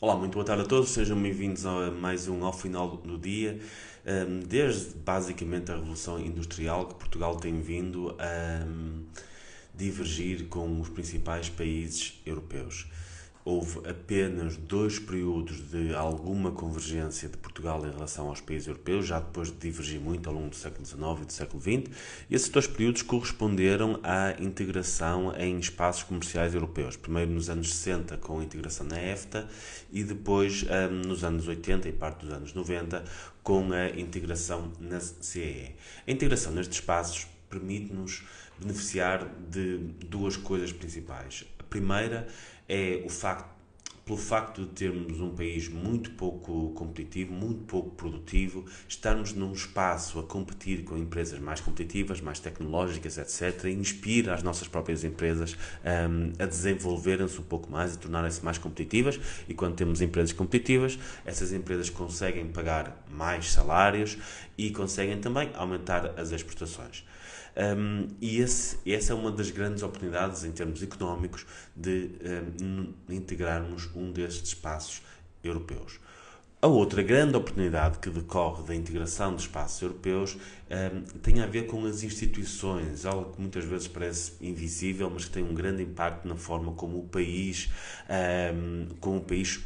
Olá, muito boa tarde a todos, sejam bem-vindos a mais um Ao Final do Dia. Desde basicamente a Revolução Industrial que Portugal tem vindo a divergir com os principais países europeus. Houve apenas dois períodos de alguma convergência de Portugal em relação aos países europeus, já depois de divergir muito ao longo do século XIX e do século XX. E esses dois períodos corresponderam à integração em espaços comerciais europeus. Primeiro nos anos 60 com a integração na EFTA e depois nos anos 80 e parte dos anos 90 com a integração na CEE. A integração nestes espaços permite-nos beneficiar de duas coisas principais. A primeira é pelo facto de termos um país muito pouco competitivo, muito pouco produtivo, estarmos num espaço a competir com empresas mais competitivas, mais tecnológicas, etc., inspira as nossas próprias empresas a desenvolverem-se um pouco mais e tornarem-se mais competitivas. E quando temos empresas competitivas, essas empresas conseguem pagar mais salários e conseguem também aumentar as exportações. Essa é uma das grandes oportunidades em termos económicos de integrarmos um destes espaços europeus. A outra grande oportunidade que decorre da integração de espaços europeus tem a ver com as instituições, algo que muitas vezes parece invisível, mas que tem um grande impacto na forma como o país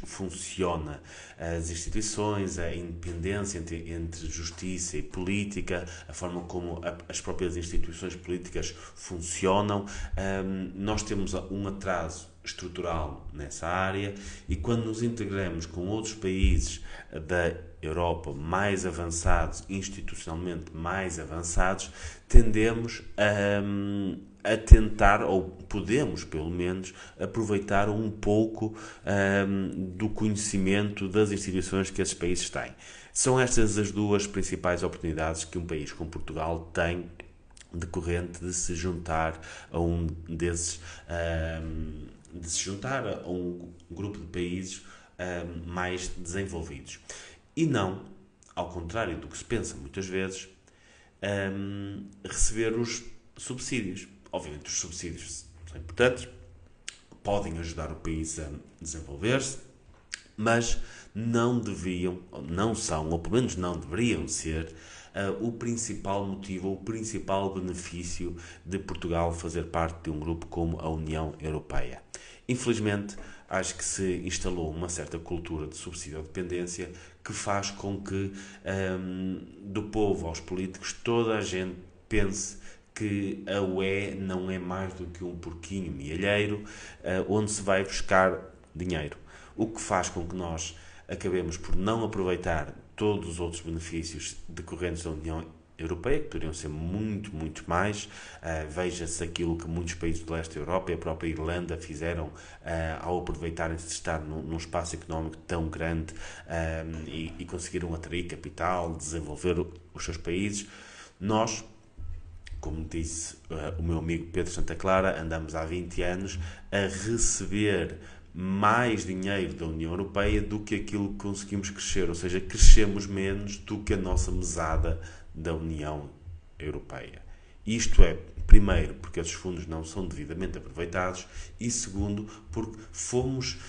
funciona. As instituições, a independência entre justiça e política, a forma como as próprias instituições políticas funcionam. Nós temos um atraso estrutural nessa área e quando nos integramos com outros países da Europa mais avançados, institucionalmente mais avançados, tendemos a tentar, ou podemos pelo menos, aproveitar um pouco do conhecimento das instituições que esses países têm. São estas as duas principais oportunidades que um país como Portugal tem decorrente de se juntar a um desses de se juntar a um grupo de países mais desenvolvidos. E não, ao contrário do que se pensa muitas vezes, receber os subsídios. Obviamente os subsídios são importantes, podem ajudar o país a desenvolver-se, mas não deviam, não são, ou pelo menos não deveriam ser, o principal motivo ou o principal benefício de Portugal fazer parte de um grupo como a União Europeia. Infelizmente, acho que se instalou uma certa cultura de subsídio à dependência que faz com que, do povo aos políticos, toda a gente pense que a UE não é mais do que um porquinho mielheiro onde se vai buscar dinheiro. O que faz com que nós acabemos por não aproveitar todos os outros benefícios decorrentes da União Europeia, que poderiam ser muito, muito mais. Veja-se aquilo que muitos países do leste da Europa e a própria Irlanda fizeram ao aproveitarem-se de estar num espaço económico tão grande e conseguiram atrair capital, desenvolver os seus países. Nós, como disse o meu amigo Pedro Santa Clara, andamos há 20 anos a receber mais dinheiro da União Europeia do que aquilo que conseguimos crescer, ou seja, crescemos menos do que a nossa mesada da União Europeia. Isto é, primeiro, porque esses fundos não são devidamente aproveitados e, segundo, porque fomos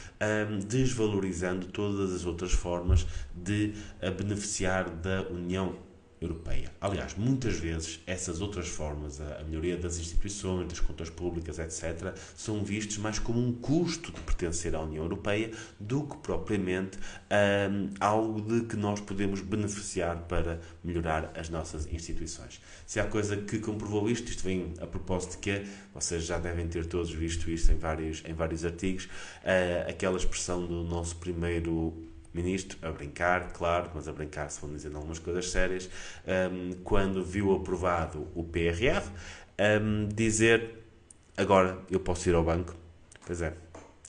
desvalorizando todas as outras formas de beneficiar da União Europeia. Aliás, muitas vezes essas outras formas, a melhoria das instituições, das contas públicas, etc., são vistos mais como um custo de pertencer à União Europeia do que propriamente algo de que nós podemos beneficiar para melhorar as nossas instituições. Se há coisa que comprovou isto vem a propósito de que vocês já devem ter todos visto isto em vários artigos, aquela expressão do nosso primeiro ministro, a brincar, claro, mas a brincar se vão dizendo algumas coisas sérias, quando viu aprovado o PRR, dizer agora eu posso ir ao banco. Pois é,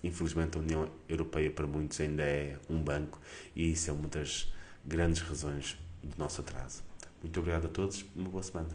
infelizmente a União Europeia para muitos ainda é um banco e isso é uma das grandes razões do nosso atraso. Muito obrigado a todos, uma boa semana.